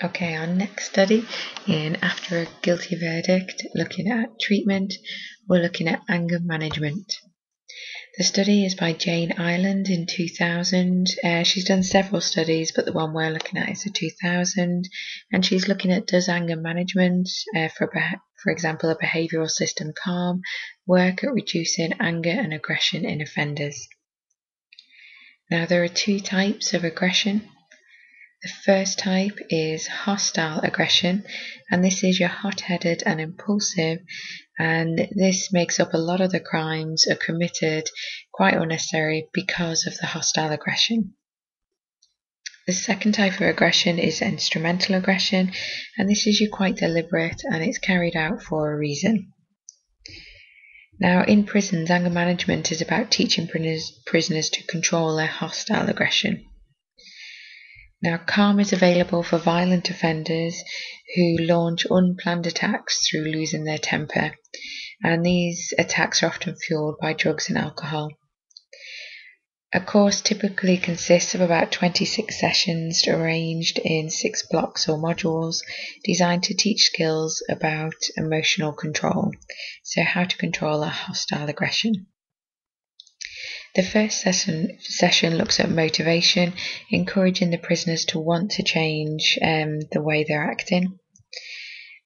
Okay, our next study in After a Guilty Verdict, looking at treatment, we're looking at anger management. The study is by Jane Ireland in 2000. She's done several studies, but the one we're looking at is a 2000, and she's looking at does anger management, for example, a behavioural system CALM, work at reducing anger and aggression in offenders. Now, there are two types of aggression. The first type is hostile aggression, and this is your hot-headed and impulsive, and this makes up a lot of the crimes are committed quite unnecessary because of the hostile aggression. The second type of aggression is instrumental aggression, and this is quite deliberate and it's carried out for a reason. Now, in prisons, anger management is about teaching prisoners to control their hostile aggression. Now, CALM is available for violent offenders who launch unplanned attacks through losing their temper, and these attacks are often fueled by drugs and alcohol. A course typically consists of about 26 sessions arranged in 6 blocks or modules designed to teach skills about emotional control, so how to control our hostile aggression. The first session looks at motivation, encouraging the prisoners to want to change the way they're acting.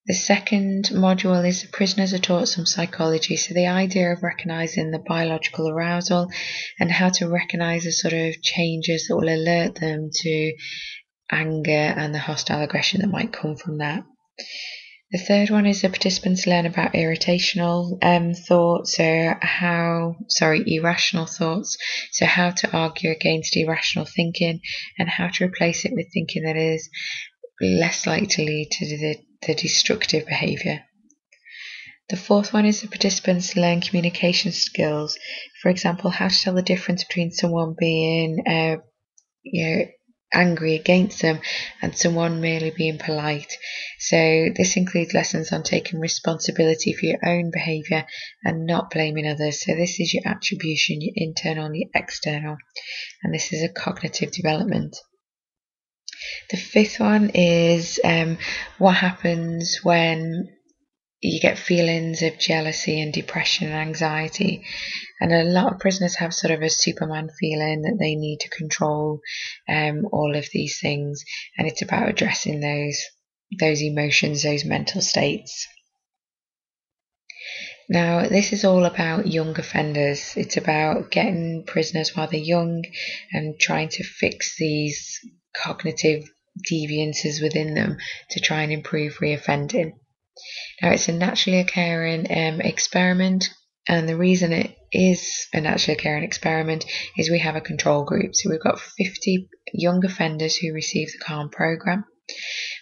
The second module is the prisoners are taught some psychology, so the idea of recognising the biological arousal and how to recognise the sort of changes that will alert them to anger and the hostile aggression that might come from that. The third one is the participants learn about irrational thoughts, irrational thoughts, so how to argue against irrational thinking and how to replace it with thinking that is less likely to lead to the destructive behaviour. The fourth one is the participants learn communication skills, for example, how to tell the difference between someone being angry against them and someone merely being polite. So this includes lessons on taking responsibility for your own behaviour and not blaming others. So this is your attribution, your internal and your external, and this is a cognitive development. The fifth one is what happens when you get feelings of jealousy and depression and anxiety. And a lot of prisoners have sort of a Superman feeling that they need to control all of these things, and it's about addressing those emotions, those mental states. Now, this is all about young offenders. It's about getting prisoners while they're young and trying to fix these cognitive deviances within them to try and improve reoffending. Now, it's a naturally occurring experiment, and the reason it is a naturally occurring experiment is we have a control group. So we've got 50 young offenders who receive the CALM programme,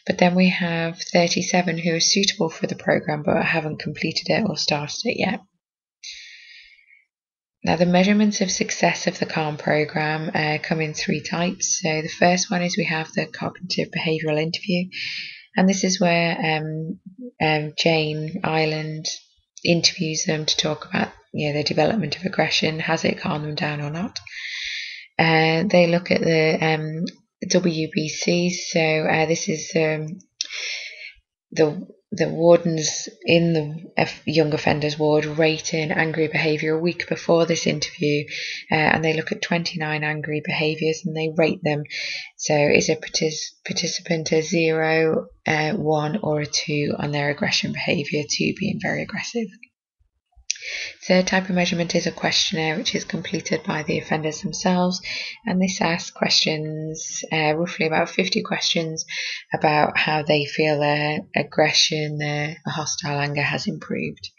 but then we have 37 who are suitable for the programme but haven't completed it or started it yet. Now, the measurements of success of the CALM programme come in 3 types. So the first one is we have the cognitive behavioural interview, and this is where Jane Ireland interviews them to talk about the development of aggression. Has it calmed them down or not? They look at the WBC. So this is the wardens in the young offenders ward rating angry behaviour a week before this interview, and they look at 29 angry behaviours and they rate them. So is a participant a 0, 1 or a 2 on their aggression behaviour, 2 being very aggressive. Third type of measurement is a questionnaire which is completed by the offenders themselves, and this asks questions, roughly about 50 questions, about how they feel their aggression, their hostile anger has improved.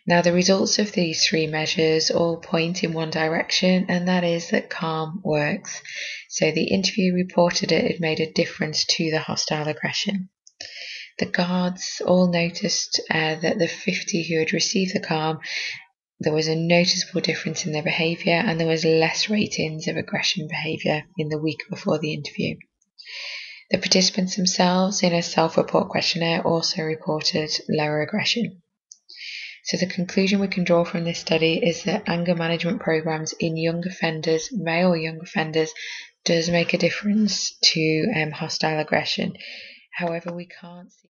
Now, the results of these 3 measures all point in one direction, and that is that CALM works. So the interview reported it had made a difference to the hostile aggression. The guards all noticed that the 50 who had received the CALM, there was a noticeable difference in their behaviour, and there was less ratings of aggression behaviour in the week before the interview. The participants themselves in a self-report questionnaire also reported lower aggression. So the conclusion we can draw from this study is that anger management programmes in young offenders, male young offenders, does make a difference to hostile aggression. However, we can't see